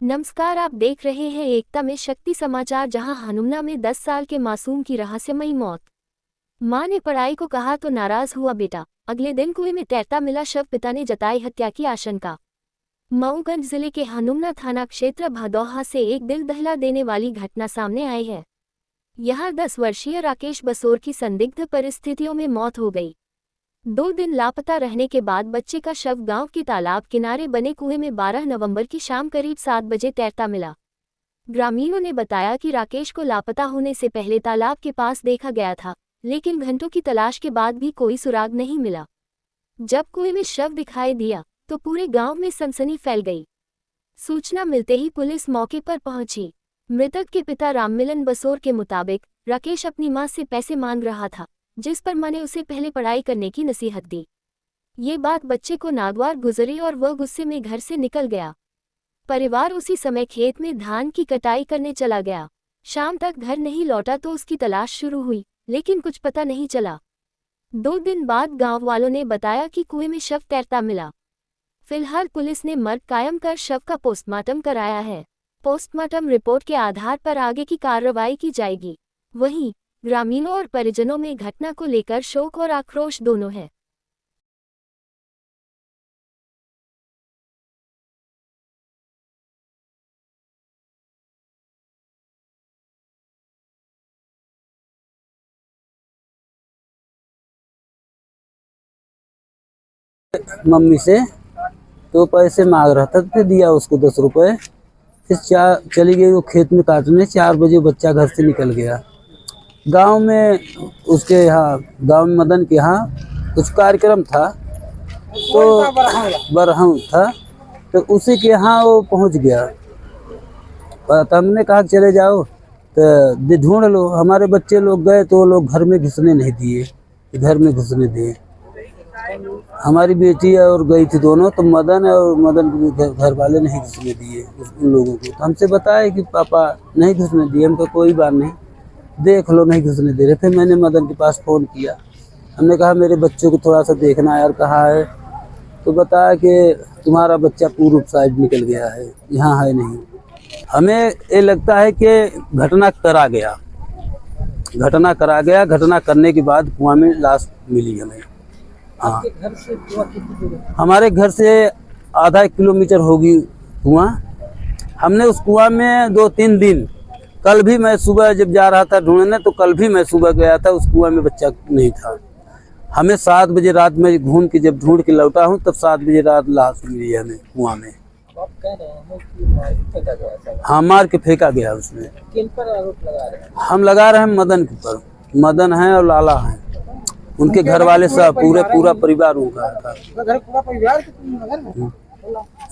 नमस्कार, आप देख रहे हैं एकता में शक्ति समाचार। जहां हनुमना में 10 साल के मासूम की रहस्यमयी मौत। मां ने पढ़ाई को कहा तो नाराज हुआ बेटा, अगले दिन कुएं में तैरता मिला शव। पिता ने जताई हत्या की आशंका। मऊगंज जिले के हनुमना थाना क्षेत्र भदौहा से एक दिल दहला देने वाली घटना सामने आई है। यहां 10 वर्षीय राकेश बसोर की संदिग्ध परिस्थितियों में मौत हो गई। 2 दिन लापता रहने के बाद बच्चे का शव गांव के तालाब किनारे बने कुएं में 12 नवंबर की शाम करीब 7 बजे तैरता मिला। ग्रामीणों ने बताया कि राकेश को लापता होने से पहले तालाब के पास देखा गया था, लेकिन घंटों की तलाश के बाद भी कोई सुराग नहीं मिला। जब कुएं में शव दिखाई दिया तो पूरे गांव में सनसनी फैल गई। सूचना मिलते ही पुलिस मौके पर पहुंची। मृतक के पिता राममिलन बसोर के मुताबिक राकेश अपनी मां से पैसे मांग रहा था, जिस पर मां ने उसे पहले पढ़ाई करने की नसीहत दी। ये बात बच्चे को नागवार गुजरी और वह गुस्से में घर से निकल गया। परिवार उसी समय खेत में धान की कटाई करने चला गया। शाम तक घर नहीं लौटा तो उसकी तलाश शुरू हुई, लेकिन कुछ पता नहीं चला। 2 दिन बाद गांव वालों ने बताया कि कुएं में शव तैरता मिला। फिलहाल पुलिस ने मर्ग कायम कर शव का पोस्टमार्टम कराया है। पोस्टमार्टम रिपोर्ट के आधार पर आगे की कार्रवाई की जाएगी। वहीं ग्रामीणों और परिजनों में घटना को लेकर शोक और आक्रोश दोनों है। मम्मी से तो पैसे मांग रहा था, फिर दिया उसको 10 रुपए। फिर चली गई वो खेत में काटने। 4 बजे बच्चा घर से निकल गया। गांव में उसके यहाँ, गांव में मदन के यहाँ कुछ कार्यक्रम था, तो बरहम था, तो उसी के यहाँ वो पहुंच गया। तो हमने कहा चले जाओ तो ढूंढ लो। हमारे बच्चे लोग गए तो वो लोग घर में घुसने नहीं दिए, घर में घुसने दिए। हमारी बेटी और गई थी दोनों, तो मदन घर वाले नहीं घुसने दिए उन लोगों को। तो हमसे बताया कि पापा नहीं घुसने दिए। हमको कोई बात नहीं, देख लो, नहीं घुसने दे रहे थे। मैंने मदन के पास फ़ोन किया। हमने कहा मेरे बच्चों को थोड़ा सा देखना यार, कहाँ है? तो बताया कि तुम्हारा बच्चा पूर्व साइड निकल गया है, यहाँ है नहीं। हमें ये लगता है कि घटना करा गया। घटना करने के बाद कुआं में लाश मिली हमें। हाँ, हमारे घर से आधा किलोमीटर होगी कुआं। हमने उस कुआं में 2-3 दिन, कल भी मैं सुबह जब जा रहा था ढूंढने, तो कल भी मैं सुबह गया था, उस कुआं में बच्चा नहीं था। हमें 7 बजे रात में घूम के जब ढूंढ के लौटा हूँ, तब 7 बजे रात लाश मिली है हमें कुआं में। आप कह रहे हैं कि मार फेंका गया? हाँ, मार के फेंका गया उसमें। किन पर आरोप लगा रहे हैं? हम लगा रहे हैं मदन के ऊपर। मदन है और लाला है, उनके घर वाले सब, पूरा परिवार उनका था।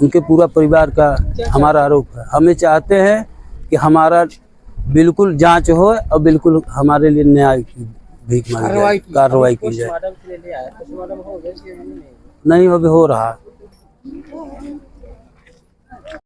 उनके पूरा परिवार का हमारा आरोप है। हमें चाहते हैं कि हमारा बिल्कुल जांच हो और बिल्कुल हमारे लिए न्याय की भीख मांगी जाए, कार्रवाई की जाए। नहीं, अभी हो रहा।